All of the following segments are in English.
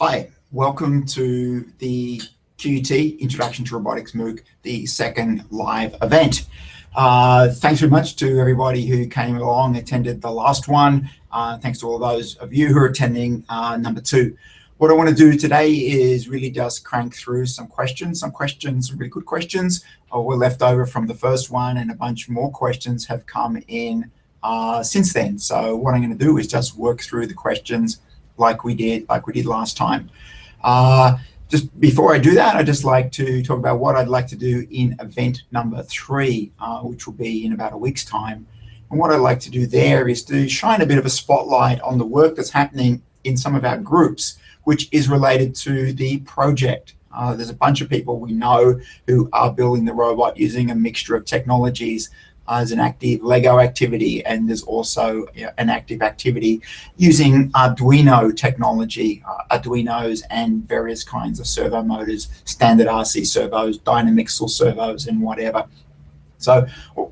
Hi, welcome to the QUT Introduction to Robotics MOOC, the second live event. Thanks very much to everybody who came along, attended the last one. Thanks to all those of you who are attending number two. What I want to do today is really just crank through some questions, some really good questions were left over from the first one, and a bunch more questions have come in since then. So what I'm going to do is just work through the questions like we did last time. Just before I do that, I'd just like to talk about what I'd like to do in event number 3, which will be in about a week's time. And what I'd like to do there is to shine a bit of a spotlight on the work that's happening in some of our groups, which is related to the project. There's a bunch of people we know who are building the robot using a mixture of technologies. There's an active Lego activity, and there's also an active activity using Arduino technology, Arduinos and various kinds of servo motors, standard RC servos, Dynamixel servos, and whatever. So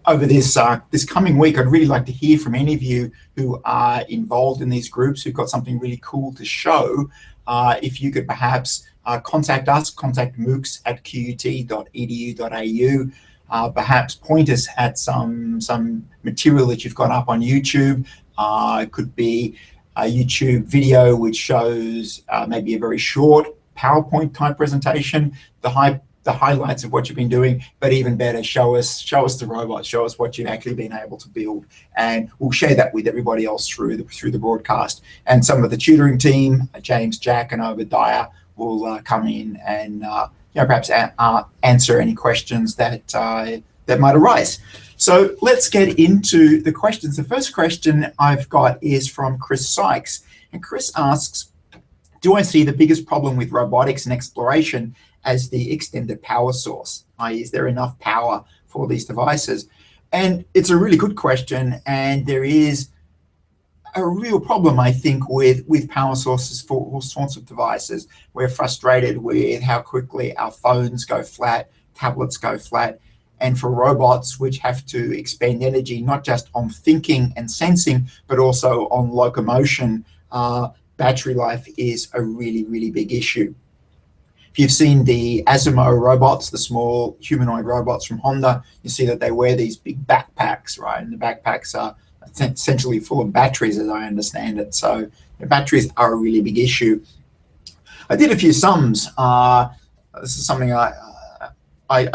over this coming week, I'd really like to hear from any of you who are involved in these groups, who've got something really cool to show. If you could perhaps contact us, contact moocs@qut.edu.au. Perhaps point us at some material that you've got up on YouTube. It could be a YouTube video which shows maybe a very short PowerPoint type presentation, the highlights of what you've been doing, but even better, show us the robot, show us what you've actually been able to build, and we'll share that with everybody else through the broadcast. And some of the tutoring team, James, Jack, and Obadiah, will come in and perhaps answer any questions that might arise. So let's get into the questions. The first question I've got is from Chris Sykes, and Chris asks, do I see the biggest problem with robotics and exploration as the extended power source? i.e., is there enough power for these devices? And it's a really good question, and there is a real problem, I think, with power sources for all sorts of devices. We're frustrated with how quickly our phones go flat, tablets go flat, and for robots which have to expend energy not just on thinking and sensing, but also on locomotion, battery life is a really, really big issue. If you've seen the Asimo robots, the small humanoid robots from Honda, you see that they wear these big backpacks, right? And the backpacks are essentially full of batteries, as I understand it. So the batteries are a really big issue. I did a few sums. This is something I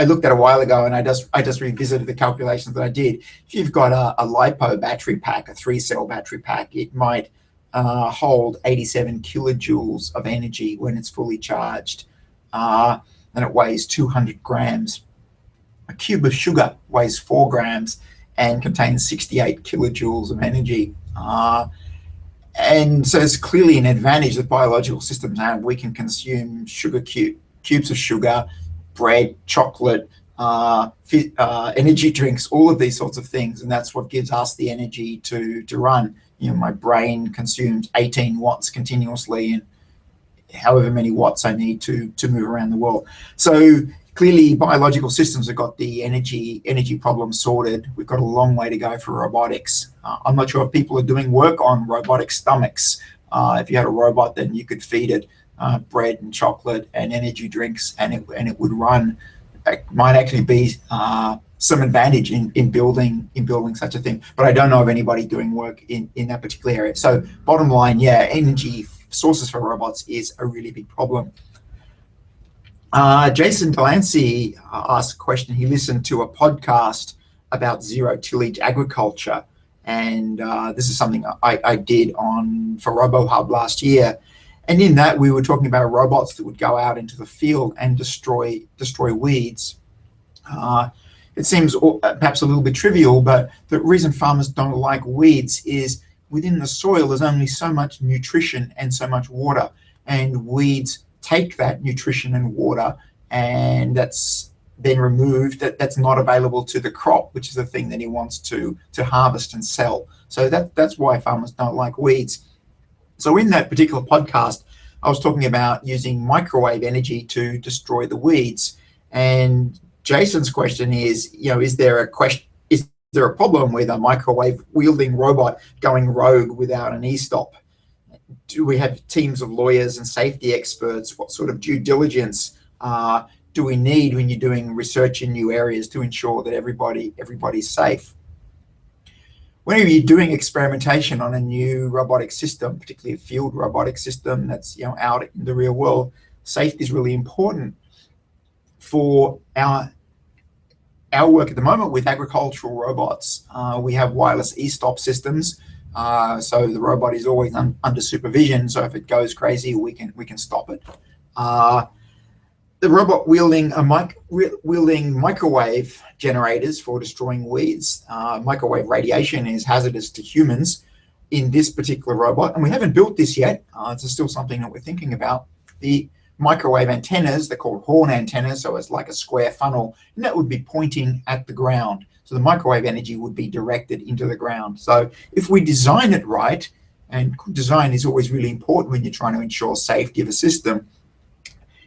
looked at a while ago, and I just revisited the calculations that I did. If you've got a LiPo battery pack, a 3-cell battery pack, it might hold 87 kilojoules of energy when it's fully charged, and it weighs 200 grams. A cube of sugar weighs 4 grams and contains 68 kilojoules of energy. And so it's clearly an advantage that biological systems have. We can consume cubes of sugar, bread, chocolate, energy drinks, all of these sorts of things, and that's what gives us the energy to run. My brain consumes 18 watts continuously, and however many watts I need to move around the world. So clearly, biological systems have got the energy problem sorted. We've got a long way to go for robotics. I'm not sure if people are doing work on robotic stomachs. If you had a robot, then you could feed it bread and chocolate and energy drinks, and it would run. It might actually be some advantage in building such a thing, but I don't know of anybody doing work in that particular area. So bottom line, yeah, energy sources for robots is a really big problem. Jason Delancey asked a question. He listened to a podcast about zero-tillage agriculture, and this is something I did for RoboHub last year. And in that, we were talking about robots that would go out into the field and destroy weeds. It seems perhaps a little bit trivial, but the reason farmers don't like weeds is within the soil there's only so much nutrition and so much water, and weeds take that nutrition and water, and that's then removed. That's not available to the crop, which is the thing that he wants to harvest and sell. So that's why farmers don't like weeds. So in that particular podcast, I was talking about using microwave energy to destroy the weeds. And Jason's question is, is there a problem with a microwave wielding robot going rogue without an e-stop? do we have teams of lawyers and safety experts? What sort of due diligence do we need when you're doing research in new areas to ensure that everybody's safe? Whenever you're doing experimentation on a new robotic system, particularly a field robotic system that's out in the real world, safety is really important. For our work at the moment with agricultural robots, we have wireless e-stop systems, so the robot is always under supervision. So if it goes crazy, we can stop it. The robot wielding microwave generators for destroying weeds. Microwave radiation is hazardous to humans in this particular robot, and we haven't built this yet. It's still something that we're thinking about. The microwave antennas, they're called horn antennas, so it's like a square funnel, and that would be pointing at the ground. So the microwave energy would be directed into the ground. So if we design it right, and design is always really important when you're trying to ensure safety of a system,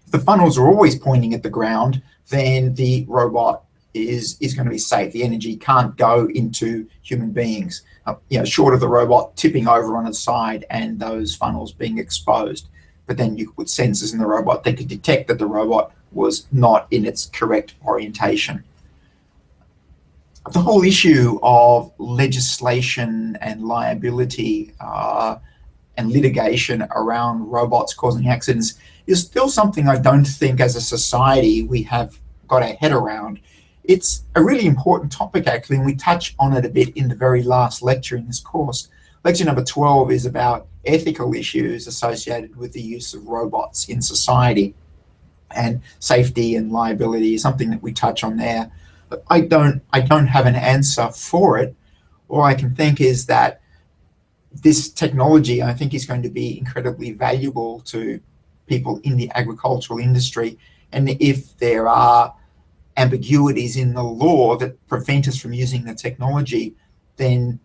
if the funnels are always pointing at the ground, then the robot is going to be safe. The energy can't go into human beings, short of the robot tipping over on its side and those funnels being exposed. But then you could put sensors in the robot that could detect that the robot was not in its correct orientation. The whole issue of legislation and liability and litigation around robots causing accidents is still something I don't think as a society we have got our head around. It's a really important topic, actually, and we touch on it a bit in the very last lecture in this course. Lecture number 12 is about ethical issues associated with the use of robots in society, and safety and liability is something that we touch on there. But I don't have an answer for it. All I can think is that this technology, I think, is going to be incredibly valuable to people in the agricultural industry. And if there are ambiguities in the law that prevent us from using the technology, then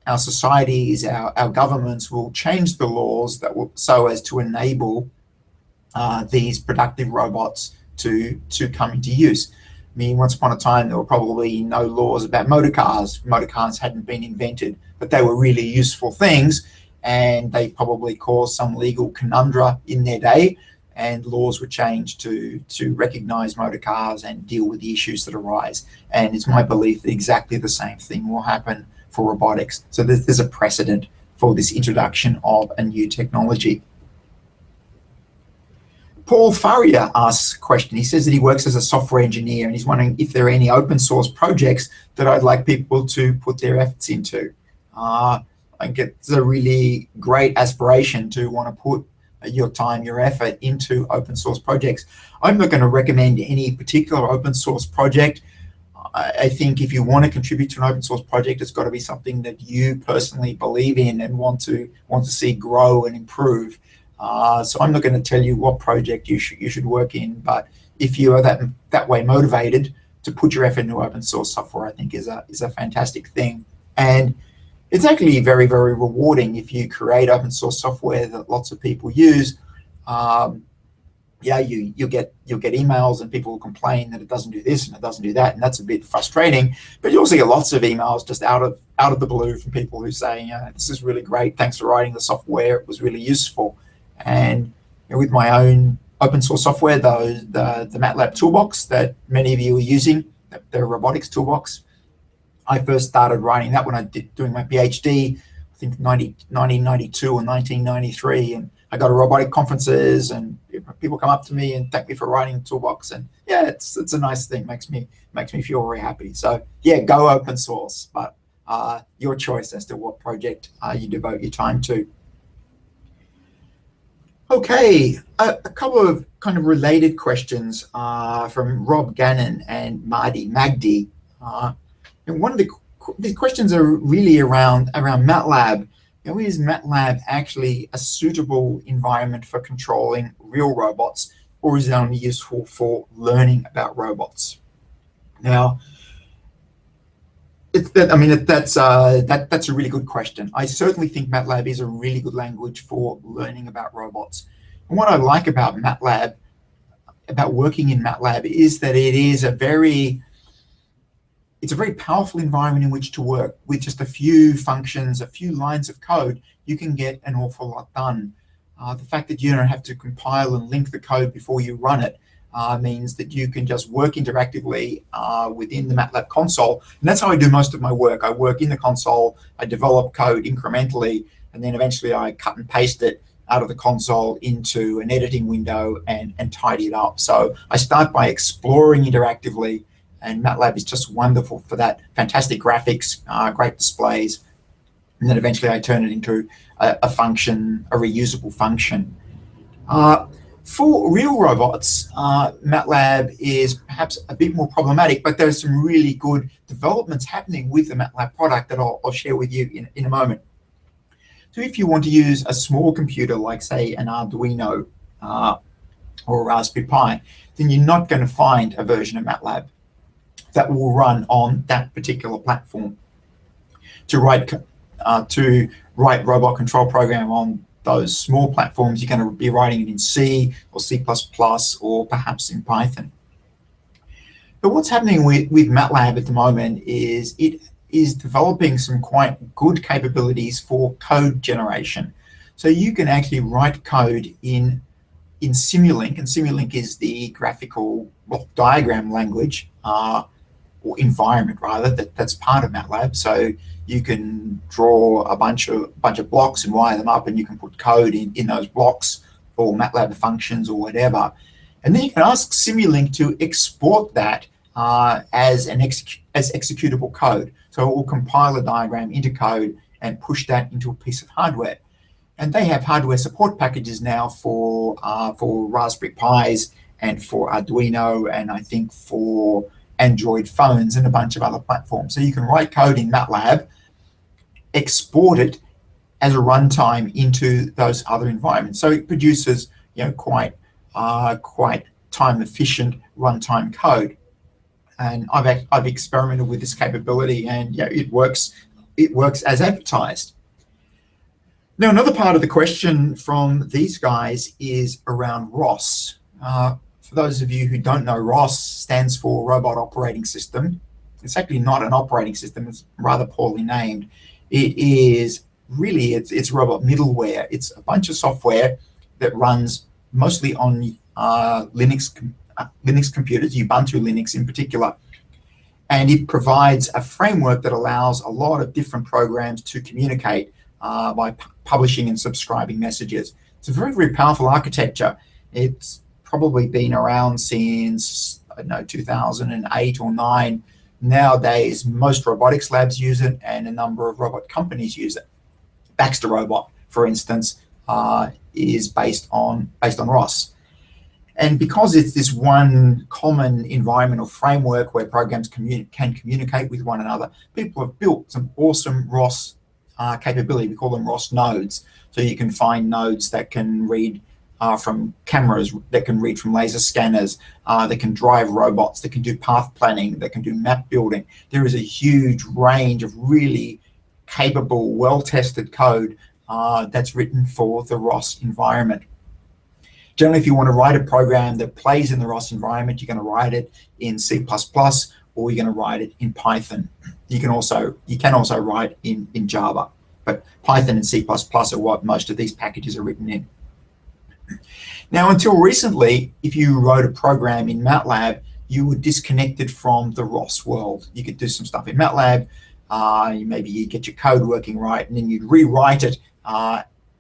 our societies, our governments will change the laws that will, so as to enable these productive robots to come into use. I mean, once upon a time, there were probably no laws about motor cars. Motor cars hadn't been invented, but they were really useful things, and they probably caused some legal conundrum in their day, and laws were changed to recognize motor cars and deal with the issues that arise. And it's my belief that exactly the same thing will happen for robotics. So there's a precedent for this introduction of a new technology. Paul Faria asks a question. He says that he works as a software engineer, and he's wondering if there are any open source projects that I'd like people to put their efforts into. I think it's a really great aspiration to want to put your time, your effort into open source projects. I'm not going to recommend any particular open source project. I think if you want to contribute to an open source project, it's got to be something that you personally believe in and want to see grow and improve. So I'm not going to tell you what project you should work in, but if you are that way motivated to put your effort into open source software, I think is a fantastic thing. And it's actually very, very rewarding if you create open source software that lots of people use. You'll get emails and people will complain that it doesn't do this and it doesn't do that, and that's a bit frustrating. But you also get lots of emails just out of the blue from people who say, this is really great, thanks for writing the software, it was really useful. And with my own open source software, the MATLAB toolbox that many of you are using, the robotics toolbox, I first started writing that when I doing my PhD, I think 1992 or 1993, and I go to robotic conferences and people come up to me and thank me for writing the toolbox, and yeah, it's a nice thing, makes me feel very happy. So yeah, go open source, but your choice as to what project you devote your time to. Okay, a couple of kind of related questions from Rob Gannon and Magdi. And one of these questions are really around MATLAB. Is MATLAB actually a suitable environment for controlling real robots, or is it only useful for learning about robots? Now, that's a really good question. I certainly think MATLAB is a really good language for learning about robots. And what I like about MATLAB, about working in MATLAB, is that it is it's a very powerful environment in which to work. With just a few functions, a few lines of code, you can get an awful lot done. The fact that you don't have to compile and link the code before you run it means that you can just work interactively within the MATLAB console. And that's how I do most of my work. I work in the console, I develop code incrementally, and then eventually I cut and paste it out of the console into an editing window and tidy it up. So I start by exploring interactively, and MATLAB is just wonderful for that. Fantastic graphics, great displays, and then eventually I turn it into a function, a reusable function. For real robots, MATLAB is perhaps a bit more problematic, but there's some really good developments happening with the MATLAB product that I'll share with you in a moment. So if you want to use a small computer like, say, an Arduino or a Raspberry Pi, then you're not going to find a version of MATLAB that will run on that particular platform. To write robot control program on those small platforms, you're going to be writing it in C or C++ or perhaps in Python. But what's happening with MATLAB at the moment is it is developing some quite good capabilities for code generation. So you can actually write code in Simulink, and Simulink is the graphical block diagram language, or environment rather, that's part of MATLAB. So you can draw a bunch of blocks and wire them up, and you can put code in those blocks or MATLAB functions or whatever. And then you can ask Simulink to export that as executable code. So it will compile a diagram into code and push that into a piece of hardware. And they have hardware support packages now for Raspberry Pis and for Arduino, and I think for Android phones and a bunch of other platforms. So you can write code in MATLAB, export it as a runtime into those other environments. So it produces, quite time efficient runtime code. And I've experimented with this capability, and it works as advertised. Now, another part of the question from these guys is around ROS. For those of you who don't know, ROS stands for Robot Operating System. It's actually not an operating system, it's rather poorly named. It is really, it's robot middleware. It's a bunch of software that runs mostly on Linux computers, Ubuntu Linux in particular. And it provides a framework that allows a lot of different programs to communicate by publishing and subscribing messages. It's a very, very powerful architecture. It's probably been around since, 2008 or 9. Nowadays, most robotics labs use it, and a number of robot companies use it. Baxter Robot, for instance, is based on ROS. And because it's this one common environmental framework where programs can communicate with one another, people have built some awesome ROS capability. We call them ROS nodes. So you can find nodes that can read from cameras, that can read from laser scanners, that can drive robots, that can do path planning, that can do map building. There is a huge range of really capable, well-tested code that's written for the ROS environment. Generally, if you want to write a program that plays in the ROS environment, you're going to write it in C++, or you're going to write it in Python. You can also write in Java, but Python and C++ are what most of these packages are written in. Now, until recently, if you wrote a program in MATLAB, you were disconnected from the ROS world. You could do some stuff in MATLAB, maybe you get your code working right, and then you'd rewrite it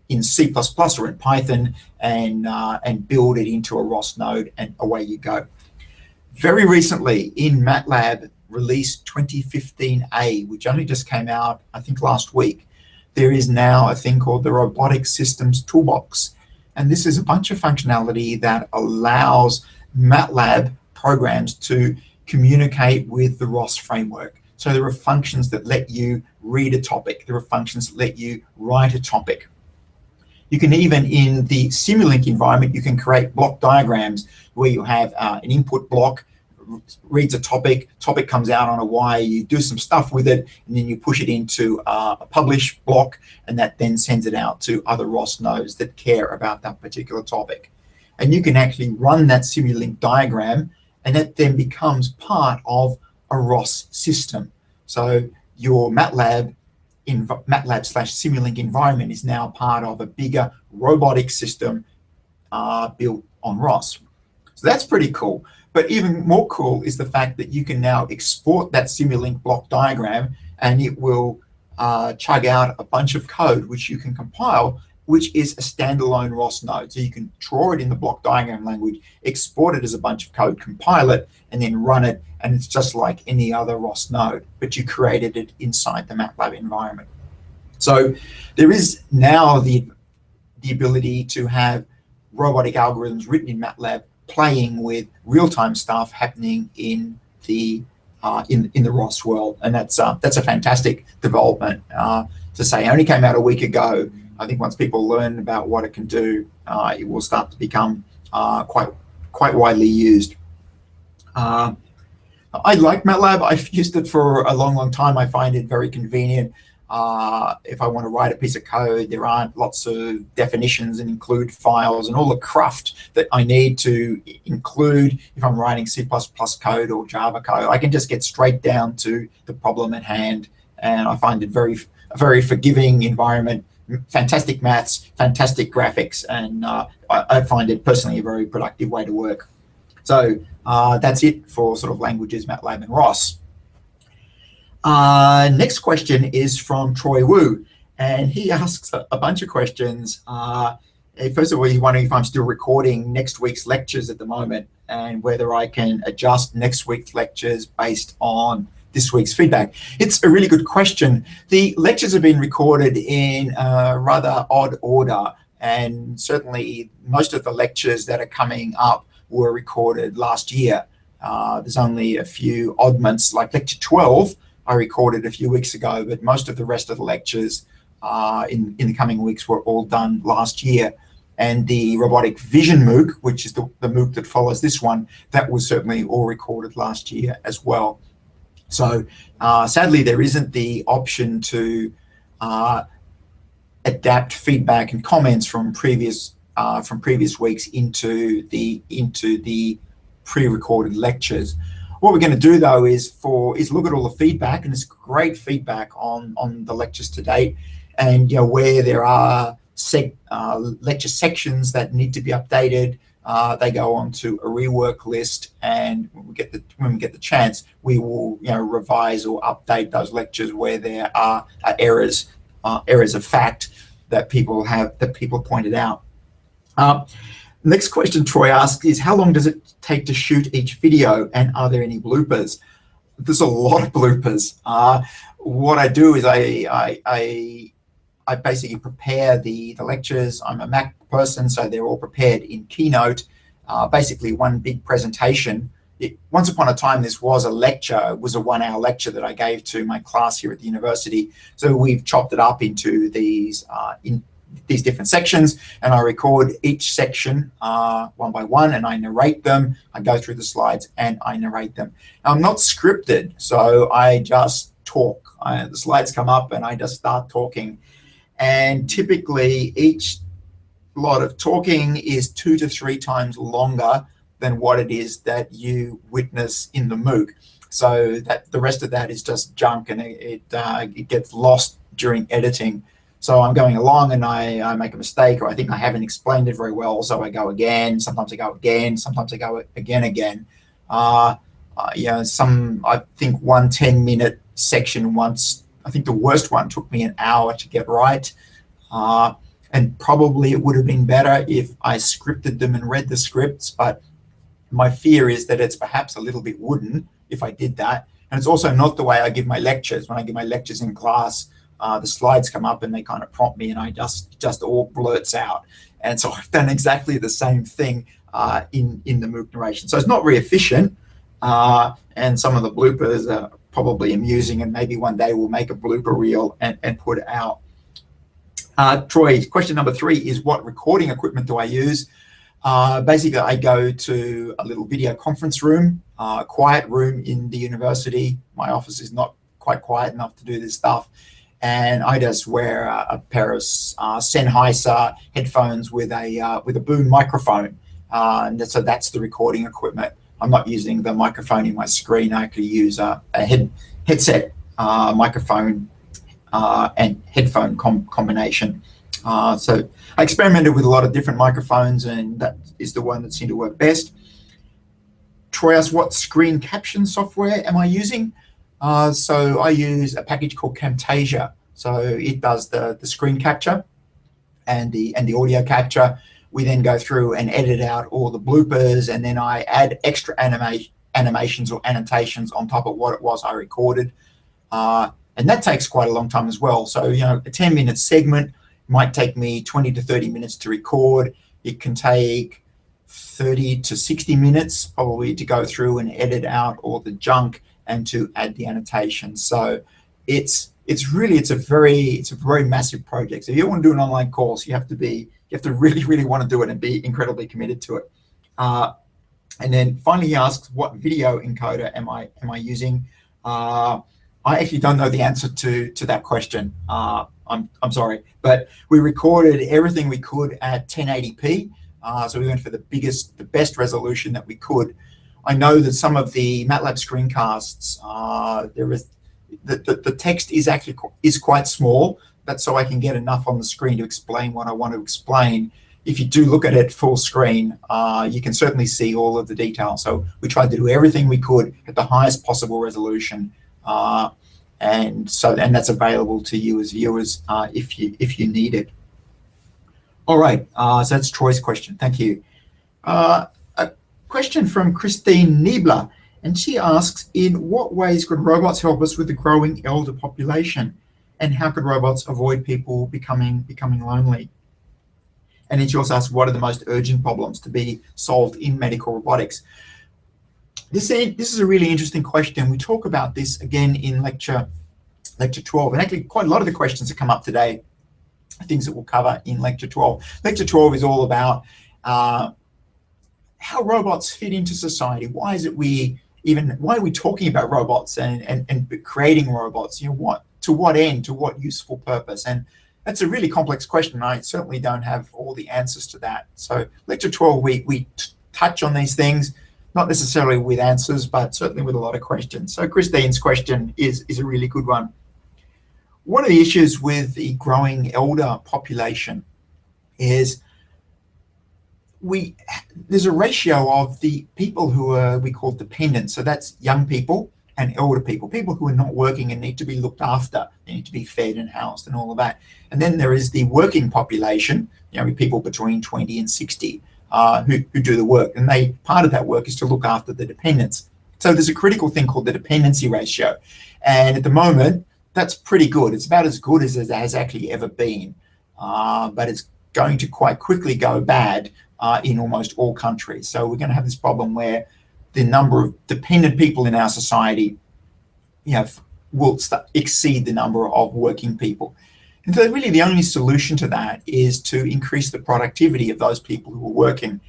in C++ or in Python and build it into a ROS node, and away you go. Very recently, in MATLAB release 2015A, which only just came out, I think, last week, there is now a thing called the Robotics Systems Toolbox. And this is a bunch of functionality that allows MATLAB programs to communicate with the ROS framework. So there are functions that let you read a topic. There are functions that let you write a topic. You can even, in the Simulink environment, you can create block diagrams where you have an input block, reads a topic comes out on a wire, you do some stuff with it, and then you push it into a publish block, and that then sends it out to other ROS nodes that care about that particular topic. And you can actually run that Simulink diagram, and that then becomes part of a ROS system. So your MATLAB slash Simulink environment is now part of a bigger robotics system built on ROS. So that's pretty cool. But even more cool is the fact that you can now export that Simulink block diagram, and it will chug out a bunch of code which you can compile, which is a standalone ROS node. So you can draw it in the block diagram language, export it as a bunch of code, compile it, and then run it, and it's just like any other ROS node, but you created it inside the MATLAB environment. So there is now the ability to have robotic algorithms written in MATLAB playing with real-time stuff happening in the ROS world, and that's a fantastic development. To say, it only came out a week ago. I think once people learn about what it can do, it will start to become quite widely used. I like MATLAB. I've used it for a long time. I find it very convenient. If I want to write a piece of code, there aren't lots of definitions and include files and all the cruft that I need to include if I'm writing C++ code or Java code. I can just get straight down to the problem at hand, and I find it a very forgiving environment, fantastic maths, fantastic graphics, and I find it personally a very productive way to work. So that's it for sort of languages, MATLAB and ROS. Next question is from Troy Wu, and he asks a bunch of questions. First of all, he's wondering if I'm still recording next week's lectures at the moment, and whether I can adjust next week's lectures based on this week's feedback. It's a really good question. The lectures have been recorded in a rather odd order, and certainly most of the lectures that are coming up were recorded last year. There's only a few oddments, like lecture 12, I recorded a few weeks ago, but most of the rest of the lectures in the coming weeks were all done last year. And the robotic vision MOOC, which is the MOOC that follows this one, that was certainly all recorded last year as well. So sadly, there isn't the option to adapt feedback and comments from previous weeks into the pre-recorded lectures. What we're going to do, though, is look at all the feedback, and it's great feedback on the lectures to date, and where there are lecture sections that need to be updated, they go onto a rework list, and when we get the chance, we will revise or update those lectures where there are errors of fact that people pointed out. Next question Troy asks is, how long does it take to shoot each video, and are there any bloopers? There's a lot of bloopers. What I do is I basically prepare the lectures. I'm a Mac person, so they're all prepared in Keynote, basically one big presentation. Once upon a time, this was a lecture. It was a 1-hour lecture that I gave to my class here at the university. So we've chopped it up into these different sections, and I record each section one by one, and I narrate them. I go through the slides and I narrate them. Now, I'm not scripted, so I just talk. The slides come up and I just start talking. And typically each lot of talking is 2 to 3 times longer than what it is that you witness in the MOOC. So that the rest of that is just junk, and it gets lost during editing. So I'm going along and I make a mistake, or I think I haven't explained it very well, so I go again. Sometimes I go again. Sometimes I go again. I think one 10-minute section once, I think the worst one took me an hour to get right. And probably it would have been better if I scripted them and read the scripts, but my fear is that it's perhaps a little bit wooden if I did that. And it's also not the way I give my lectures. When I give my lectures in class, the slides come up and they kind of prompt me, and I just all blurts out. And so I've done exactly the same thing in the MOOC narration. So it's not very efficient, and some of the bloopers are probably amusing, and maybe one day we'll make a blooper reel and put it out. Troy, question number 3 is, what recording equipment do I use? Basically, I go to a little video conference room, a quiet room in the university. My office is not quite quiet enough to do this stuff. And I just wear a pair of Sennheiser headphones with a boom microphone. And so that's the recording equipment. I'm not using the microphone in my screen. I actually use a headset microphone and headphone combination. So I experimented with a lot of different microphones, and that is the one that seemed to work best. Troy asked, what screen caption software am I using? So I use a package called Camtasia. So it does the screen capture and the audio capture. We then go through and edit out all the bloopers, and then I add extra animations or annotations on top of what it was I recorded. And that takes quite a long time as well. So, you know, a 10-minute segment might take me 20 to 30 minutes to record. It can take 30 to 60 minutes probably to go through and edit out all the junk and to add the annotations. So it's a very massive project. So if you want to do an online course, you have to really want to do it and be incredibly committed to it. And then finally he asks, what video encoder am I using? I actually don't know the answer to that question. I'm sorry, but we recorded everything we could at 1080p. So we went for the best resolution that we could. I know that some of the MATLAB screencasts, the text is quite small, but so I can get enough on the screen to explain what I want to explain. If you do look at it full screen, you can certainly see all of the details. So we tried to do everything we could at the highest possible resolution, and that's available to you as viewers if you need it. All right, so that's Troy's question. Thank you. A question from Christine Niebler, and she asks, in what ways could robots help us with the growing elder population, and how could robots avoid people becoming lonely? And then she also asks, what are the most urgent problems to be solved in medical robotics? This is a really interesting question. We talk about this again in lecture 12, and actually quite a lot of the questions that come up today are things that we'll cover in lecture 12. Lecture 12 is all about how robots fit into society. Why are we talking about robots and creating robots? You know, to what end, to what useful purpose? And that's a really complex question. I certainly don't have all the answers to that. So lecture 12, we touch on these things, not necessarily with answers, but certainly with a lot of questions. So Christine's question is a really good one. One of the issues with the growing elder population is there's a ratio of the people who we call dependents. So that's young people and elder people who are not working and need to be looked after. They need to be fed and housed and all of that. And then there is the working population, you know, people between 20 and 60 who do the work. And part of that work is to look after the dependents. So there's a critical thing called the dependency ratio. And at the moment, that's pretty good. It's about as good as it has actually ever been. But it's going to quite quickly go bad in almost all countries. So we're going to have this problem where the number of dependent people in our society, you know, will exceed the number of working people. And so really the only solution to that is to increase the productivity of those people who are working.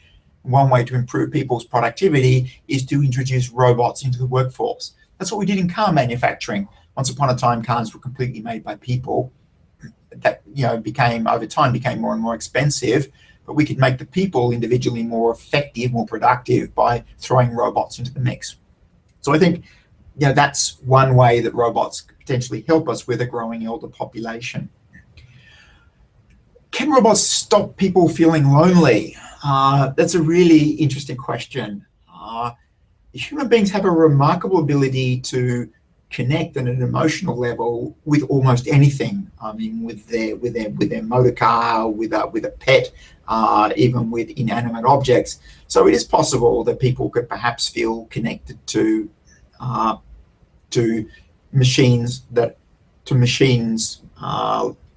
One way to improve people's productivity is to introduce robots into the workforce. That's what we did in car manufacturing. Once upon a time, cars were completely made by people. That, you know, over time became more and more expensive, but we could make the people individually more effective, more productive by throwing robots into the mix. So I think, you know, that's one way that robots could potentially help us with a growing elder population. Can robots stop people feeling lonely? That's a really interesting question. Human beings have a remarkable ability to connect at an emotional level with almost anything. I mean, with their motor car, with a pet, even with inanimate objects. So it is possible that people could perhaps feel connected to machines,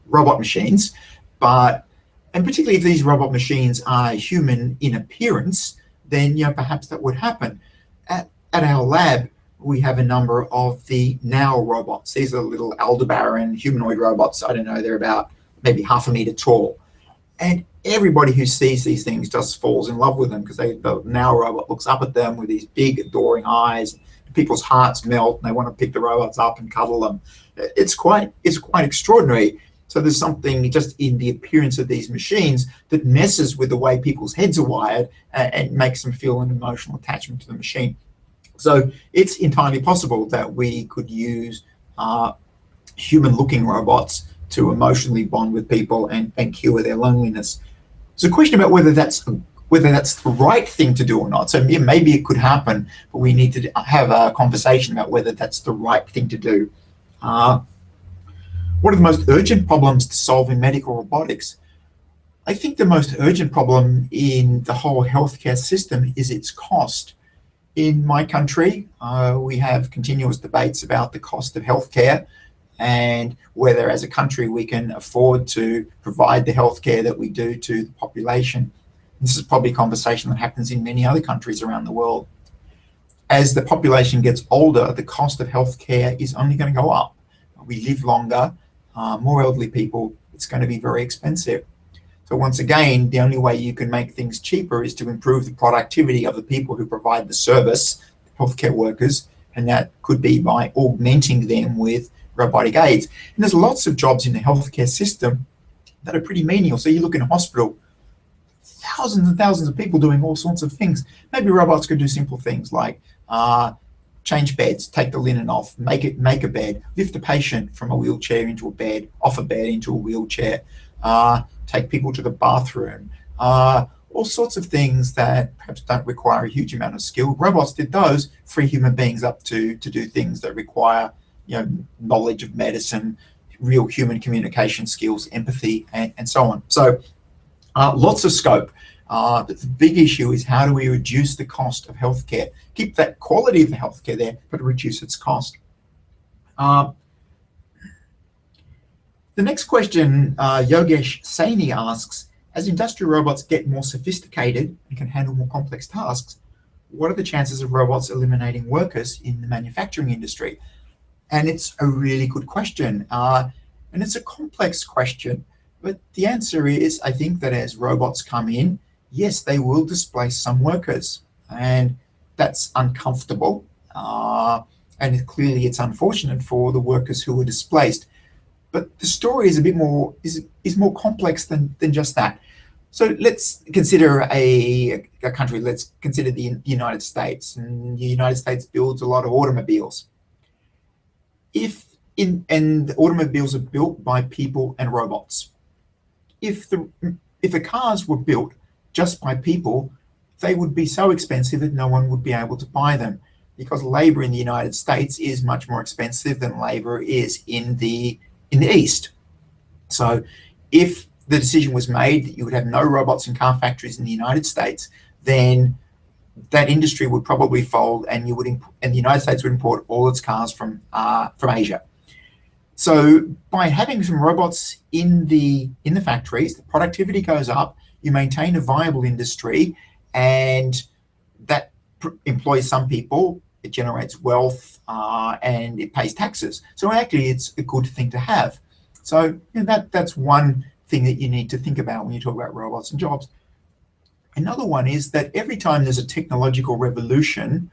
robot machines, and particularly if these robot machines are human in appearance, then, you know, perhaps that would happen. At our lab, we have a number of the Now robots. These are little Aldebaran humanoid robots. I don't know, they're about maybe half a meter tall. And everybody who sees these things just falls in love with them because the Now robot looks up at them with these big, adoring eyes. People's hearts melt and they want to pick the robots up and cuddle them. It's quite extraordinary. So there's something just in the appearance of these machines that messes with the way people's heads are wired and makes them feel an emotional attachment to the machine. So it's entirely possible that we could use human-looking robots to emotionally bond with people and cure their loneliness. It's a question about whether that's the right thing to do or not. So maybe it could happen, but we need to have a conversation about whether that's the right thing to do. What are the most urgent problems to solve in medical robotics? I think the most urgent problem in the whole healthcare system is its cost. In my country, we have continuous debates about the cost of healthcare and whether as a country we can afford to provide the healthcare that we do to the population. This is probably a conversation that happens in many other countries around the world. As the population gets older, the cost of healthcare is only going to go up. We live longer, more elderly people, it's going to be very expensive. So once again, the only way you can make things cheaper is to improve the productivity of the people who provide the service, healthcare workers, and that could be by augmenting them with robotic aids. And there's lots of jobs in the healthcare system that are pretty menial. So you look in a hospital, thousands and thousands of people doing all sorts of things. Maybe robots could do simple things like change beds, take the linen off, make a bed, lift a patient from a wheelchair into a bed, off a bed into a wheelchair, take people to the bathroom, all sorts of things that perhaps don't require a huge amount of skill. Robots did those, free human beings up to do things that require knowledge of medicine, real human communication skills, empathy, and so on. So lots of scope. The big issue is how do we reduce the cost of healthcare, keep that quality of the healthcare there, but reduce its cost. The next question, Yogesh Saini asks, as industrial robots get more sophisticated and can handle more complex tasks, what are the chances of robots eliminating workers in the manufacturing industry? And it's a really good question. And it's a complex question, but the answer is, I think that as robots come in, yes, they will displace some workers, and that's uncomfortable. And clearly it's unfortunate for the workers who were displaced. But the story is a bit more is more complex than just that. So let's consider a country. Let's consider the United States. And the United States builds a lot of automobiles. And the automobiles are built by people and robots. If the cars were built just by people, they would be so expensive that no one would be able to buy them, because labor in the United States is much more expensive than labor is in the East. So if the decision was made that you would have no robots in car factories in the United States, then that industry would probably fold, and the United States would import all its cars from Asia. So by having some robots in the factories, the productivity goes up, you maintain a viable industry, and that employs some people, it generates wealth, and it pays taxes. So actually it's a good thing to have. So that's one thing that you need to think about when you talk about robots and jobs. Another one is that every time there's a technological revolution,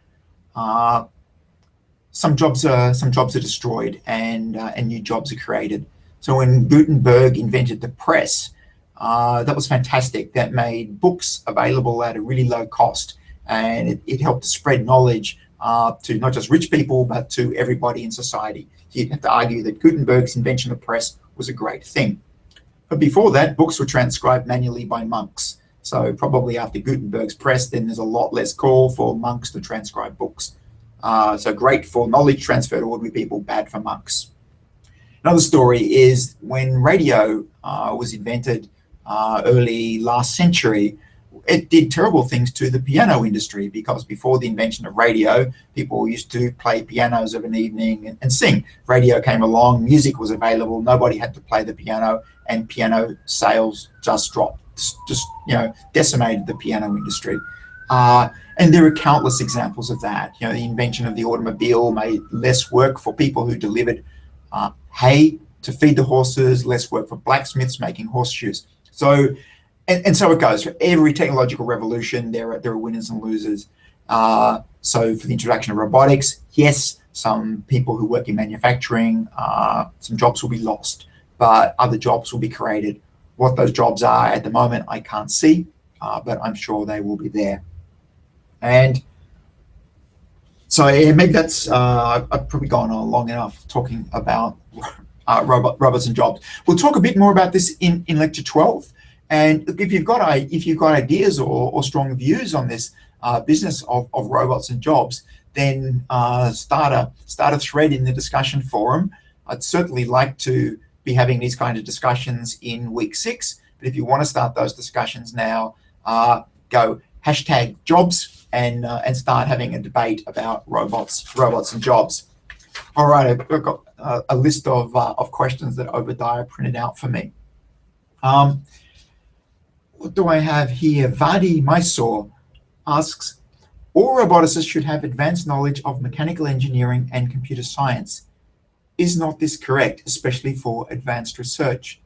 some jobs are destroyed and new jobs are created. So when Gutenberg invented the press, that was fantastic. That made books available at a really low cost, and it helped to spread knowledge to not just rich people, but to everybody in society. So you'd have to argue that Gutenberg's invention of press was a great thing. But before that, books were transcribed manually by monks. So probably after Gutenberg's press, then there's a lot less call for monks to transcribe books. So great for knowledge transfer to ordinary people, bad for monks. Another story is when radio was invented early last century, it did terrible things to the piano industry, because before the invention of radio, people used to play pianos of an evening and sing. Radio came along, music was available, nobody had to play the piano, and piano sales just dropped, just decimated the piano industry. And there are countless examples of that. The invention of the automobile made less work for people who delivered hay to feed the horses, less work for blacksmiths making horseshoes. So, and so it goes. For every technological revolution, there are winners and losers. So for the introduction of robotics, yes, some people who work in manufacturing, some jobs will be lost. but other jobs will be created. What those jobs are at the moment, I can't see, but I'm sure they will be there. And so yeah, maybe that's, I've probably gone on long enough talking about robots and jobs. We'll talk a bit more about this in lecture 12. And if you've got ideas or strong views on this business of robots and jobs, then start a thread in the discussion forum. I'd certainly like to be having these kind of discussions in week 6. But if you want to start those discussions now, go #jobs and start having a debate about robots and jobs. All right, I've got a list of questions that Obadiah printed out for me. What do I have here? Vadi Mysore asks, all roboticists should have advanced knowledge of mechanical engineering and computer science. Is not this correct, especially for advanced research?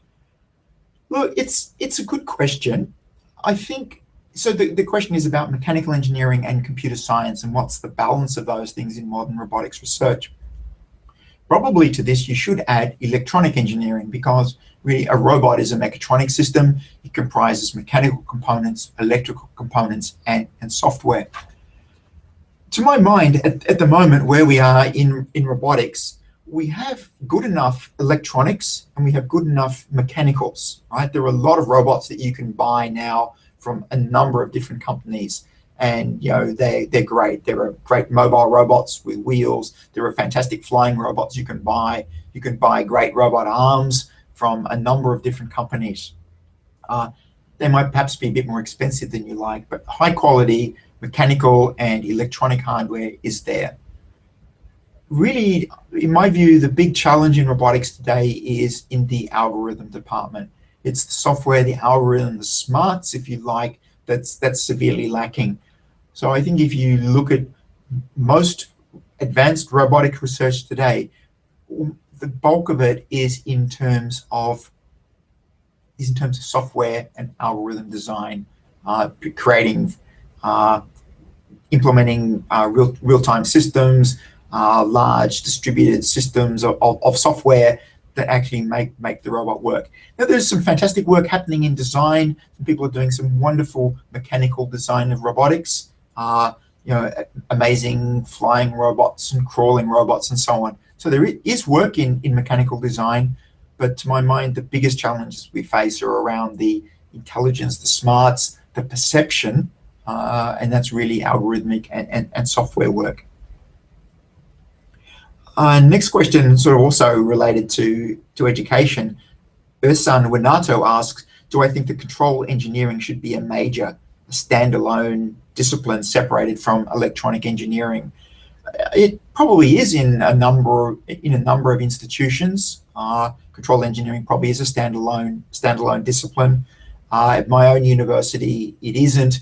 Look, it's a good question. I think, so the question is about mechanical engineering and computer science and what's the balance of those things in modern robotics research. Probably to this, you should add electronic engineering, because really a robot is a mechatronic system. It comprises mechanical components, electrical components, and software. To my mind, at the moment where we are in robotics, we have good enough electronics and we have good enough mechanicals, right? There are a lot of robots that you can buy now from a number of different companies. And they're great. There are great mobile robots with wheels. There are fantastic flying robots you can buy. You can buy great robot arms from a number of different companies. They might perhaps be a bit more expensive than you like, but high quality mechanical and electronic hardware is there. Really, in my view, the big challenge in robotics today is in the algorithm department. It's the software, the algorithm, the smarts, if you like, that's severely lacking. So I think if you look at most advanced robotic research today, the bulk of it is in terms of software and algorithm design, creating, implementing real-time systems, large distributed systems of software that actually make the robot work. Now, there's some fantastic work happening in design. Some people are doing some wonderful mechanical design of robotics. Amazing flying robots and crawling robots and so on. So there is work in mechanical design, but to my mind, the biggest challenges we face are around the intelligence, the smarts, the perception, and that's really algorithmic and software work. Next question, sort of also related to education. Ursan Winato asks, do I think that control engineering should be a major, standalone discipline separated from electronic engineering? It probably is in a number of institutions. Control engineering probably is a standalone discipline. At my own university, it isn't.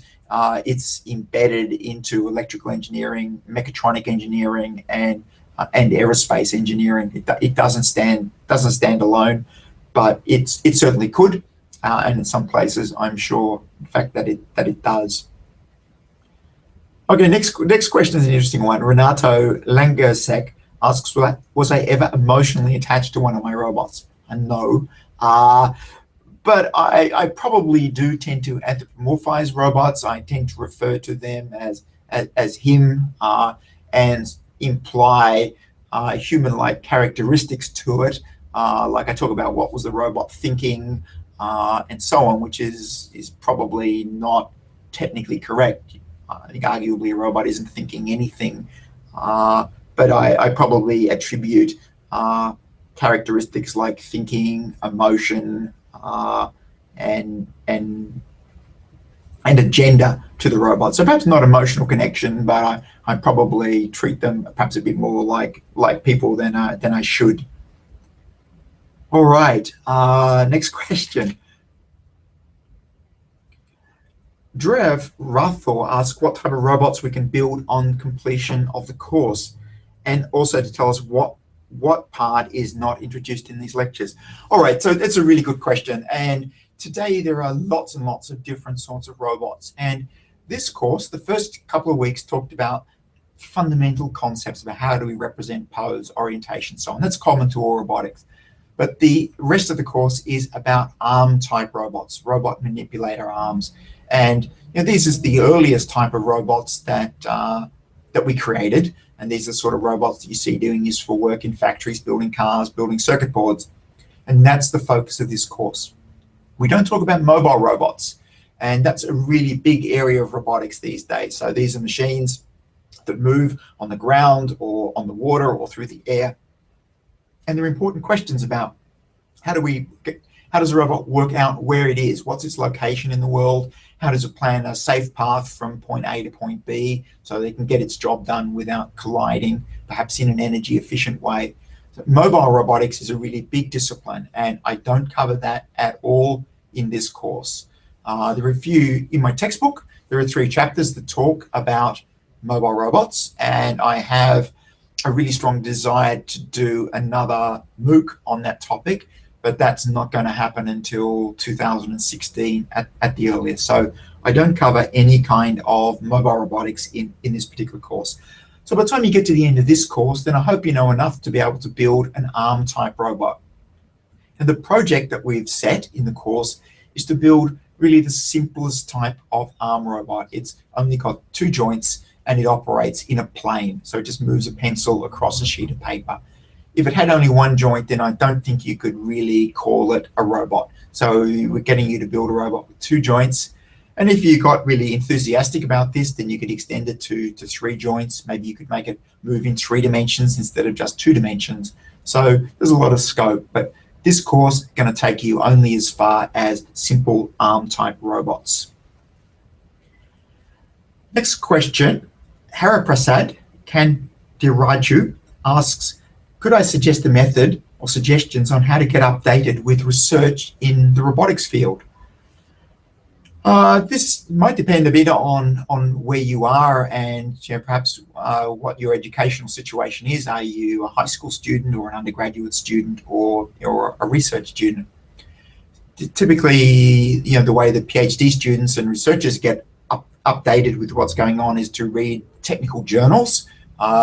It's embedded into electrical engineering, mechatronic engineering, and aerospace engineering. It doesn't stand alone, but it certainly could, and in some places, I'm sure, in fact, that it does. Okay, next question is an interesting one. Renato Langersek asks, was I ever emotionally attached to one of my robots? And no, but I probably do tend to anthropomorphize robots. I tend to refer to them as him and imply human-like characteristics to it. Like I talk about what was the robot thinking and so on, which is probably not technically correct. I think arguably a robot isn't thinking anything, but I probably attribute characteristics like thinking, emotion, and agenda to the robot. So perhaps not emotional connection, but I probably treat them perhaps a bit more like people than I should. All right, next question. Drev Rathor asks what type of robots we can build on completion of the course, and also to tell us what part is not introduced in these lectures. All right, so that's a really good question. And today there are lots and lots of different sorts of robots. And this course, the first couple of weeks, talked about fundamental concepts about how do we represent pose, orientation, so on. That's common to all robotics. But the rest of the course is about arm-type robots, robot manipulator arms. And these is the earliest type of robots that we created. And these are sort of robots that you see doing useful work in factories, building cars, building circuit boards. And that's the focus of this course. We don't talk about mobile robots. And that's a really big area of robotics these days. So these are machines that move on the ground or on the water or through the air. And there are important questions about how does a robot work out where it is? What's its location in the world? How does it plan a safe path from point A to point B so they can get its job done without colliding, perhaps in an energy efficient way? So mobile robotics is a really big discipline, and I don't cover that at all in this course. There are a few in my textbook. There are 3 chapters that talk about mobile robots, and I have a really strong desire to do another MOOC on that topic, but that's not going to happen until 2016 at the earliest. So I don't cover any kind of mobile robotics in this particular course. So by the time you get to the end of this course, then I hope you know enough to be able to build an arm-type robot. And the project that we've set in the course is to build really the simplest type of arm robot. It's only got 2 joints and it operates in a plane. So it just moves a pencil across a sheet of paper. If it had only 1 joint, then I don't think you could really call it a robot. So we're getting you to build a robot with 2 joints. And if you got really enthusiastic about this, then you could extend it to 3 joints. Maybe you could make it move in 3 dimensions instead of just 2 dimensions. So there's a lot of scope, but this course is going to take you only as far as simple arm-type robots. Next question, Hariprasad Kandiraju asks, could I suggest a method or suggestions on how to get updated with research in the robotics field? This might depend a bit on where you are and perhaps what your educational situation is. Are you a high school student or an undergraduate student or a research student? Typically, the way that PhD students and researchers get updated with what's going on is to read technical journals,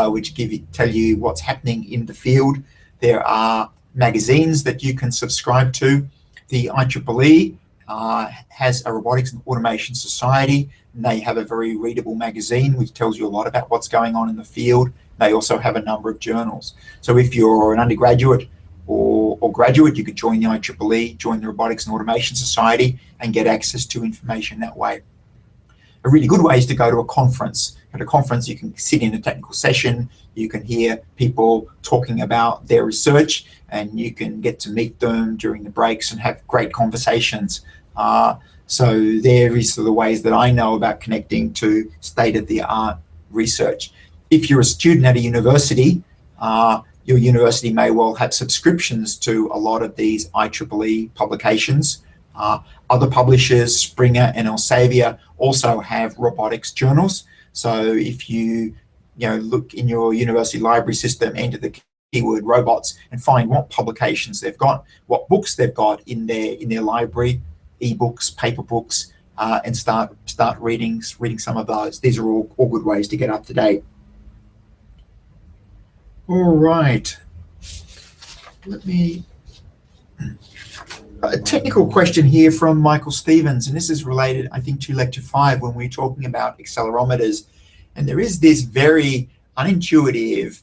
which tell you what's happening in the field. There are magazines that you can subscribe to. The IEEE has a Robotics and Automation Society, and they have a very readable magazine which tells you a lot about what's going on in the field. They also have a number of journals. So if you're an undergraduate or graduate, you could join the IEEE, join the Robotics and Automation Society, and get access to information that way. A really good way is to go to a conference. At a conference, you can sit in a technical session, you can hear people talking about their research, and you can get to meet them during the breaks and have great conversations. So there is the ways that I know about connecting to state-of-the-art research. If you're a student at a university, your university may well have subscriptions to a lot of these IEEE publications. Other publishers, Springer and Elsevier, also have robotics journals. So if you look in your university library system, enter the keyword robots and find what publications they've got, what books they've got in their library, ebooks, paper books, and start reading some of those. These are all good ways to get up to date. All right. A technical question here from Michael Stevens, and this is related, I think, to Lecture 5 when we're talking about accelerometers. And there is this very unintuitive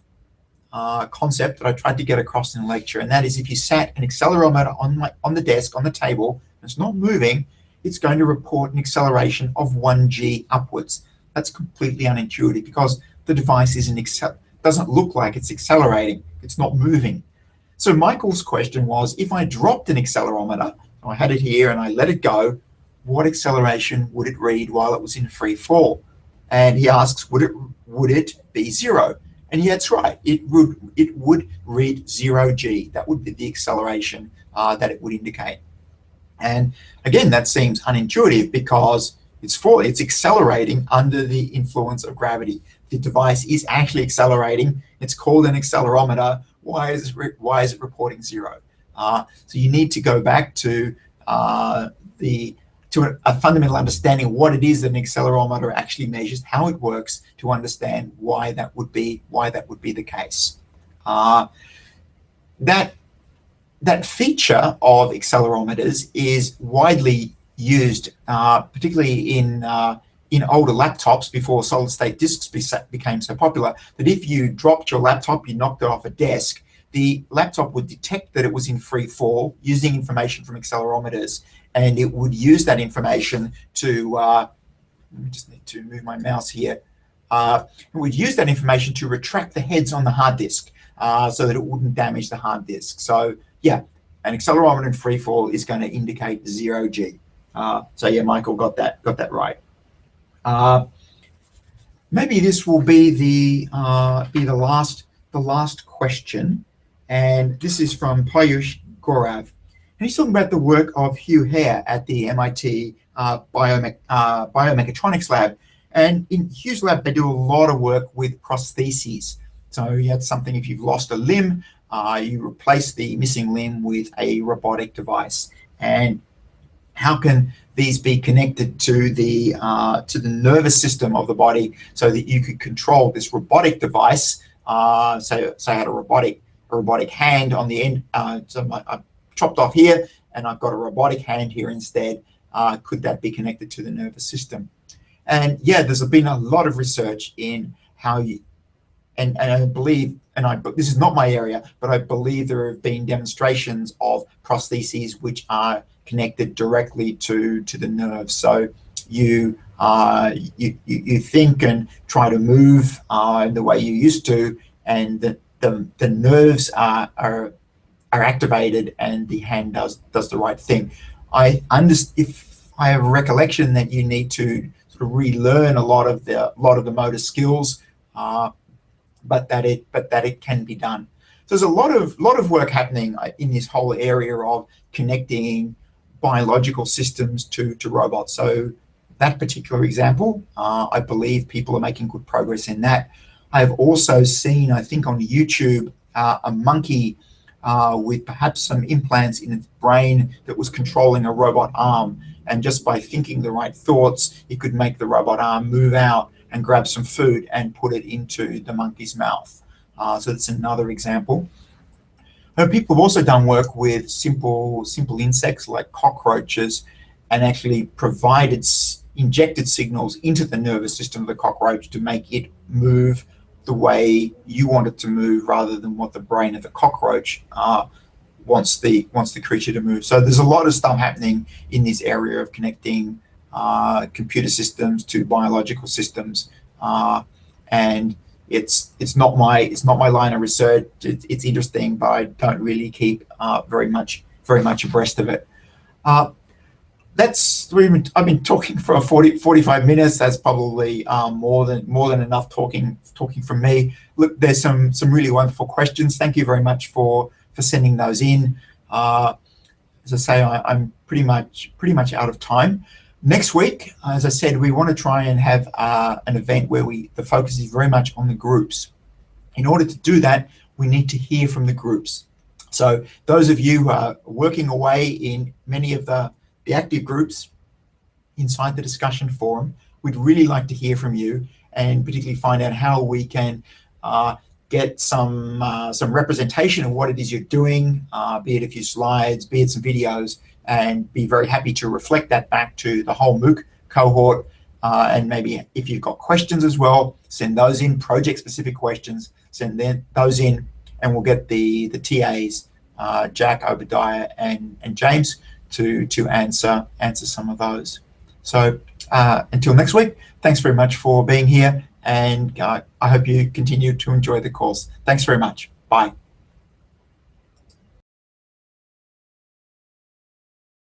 concept that I tried to get across in the lecture, and that is if you sat an accelerometer on the desk, on the table, and it's not moving, it's going to report an acceleration of 1g upwards. That's completely unintuitive because the device doesn't look like it's accelerating. It's not moving. So Michael's question was, if I dropped an accelerometer, I had it here and I let it go, what acceleration would it read while it was in free fall? And he asks, would it be 0? And yeah, that's right. It would read 0g. That would be the acceleration that it would indicate. And again, that seems unintuitive because it's accelerating under the influence of gravity. The device is actually accelerating. It's called an accelerometer. Why is it reporting 0? So you need to go back to a fundamental understanding of what it is that an accelerometer actually measures, how it works, to understand why that would be the case. That that feature of accelerometers is widely used, particularly in older laptops before solid-state discs became so popular, that if you dropped your laptop, you knocked it off a desk, the laptop would detect that it was in free fall using information from accelerometers, and it would use that information to, let me just need to move my mouse here, it would use that information to retract the heads on the hard disk so that it wouldn't damage the hard disk. So yeah, an accelerometer in free fall is going to indicate 0G. So yeah, Michael got that right. Maybe this will be the last question, and this is from Payush Gaurav, and he's talking about the work of Hugh Hare at the MIT biomechatronics lab. And in Hugh's lab, they do a lot of work with prostheses. So yeah, it's something, if you've lost a limb, you replace the missing limb with a robotic device. And how can these be connected to the nervous system of the body so that you could control this robotic device? Say I had a robotic hand on the end, so I chopped off here, and I've got a robotic hand here instead. Could that be connected to the nervous system? And yeah, there's been a lot of research in how you, and I believe, but this is not my area, but I believe there have been demonstrations of prostheses which are connected directly to the nerves. So you think and try to move in the way you used to, and the nerves are activated, and the hand does the right thing. If I have a recollection that you need to sort of relearn a lot of the motor skills, but that it can be done. So there's a lot of work happening in this whole area of connecting biological systems to robots. So that particular example, I believe people are making good progress in that. I've also seen, I think on YouTube, a monkey with perhaps some implants in its brain that was controlling a robot arm. And just by thinking the right thoughts, it could make the robot arm move out and grab some food and put it into the monkey's mouth. So that's another example. People have also done work with simple insects like cockroaches, and actually injected signals into the nervous system of the cockroach to make it move the way you want it to move, rather than what the brain of the cockroach wants the creature to move. So there's a lot of stuff happening in this area of connecting computer systems to biological systems, and it's not my line of research. It's interesting, but I don't really keep very much abreast of it. I've been talking for 45 minutes. That's probably more than enough talking from me. Look, there's some really wonderful questions. Thank you very much for sending those in. As I say, I'm pretty much out of time. Next week, as I said, we want to try and have an event where the focus is very much on the groups. In order to do that, we need to hear from the groups. So those of you who are working away in many of the active groups inside the discussion forum, we'd really like to hear from you, and particularly find out how we can get some representation of what it is you're doing, be it a few slides, be it some videos, and be very happy to reflect that back to the whole MOOC cohort. And maybe if you've got questions as well, send those in, project-specific questions, send those in, and we'll get the TAs, Jack, Obadiah, and James, to answer some of those. So until next week, thanks very much for being here, and I hope you continue to enjoy the course. Thanks very much. Bye.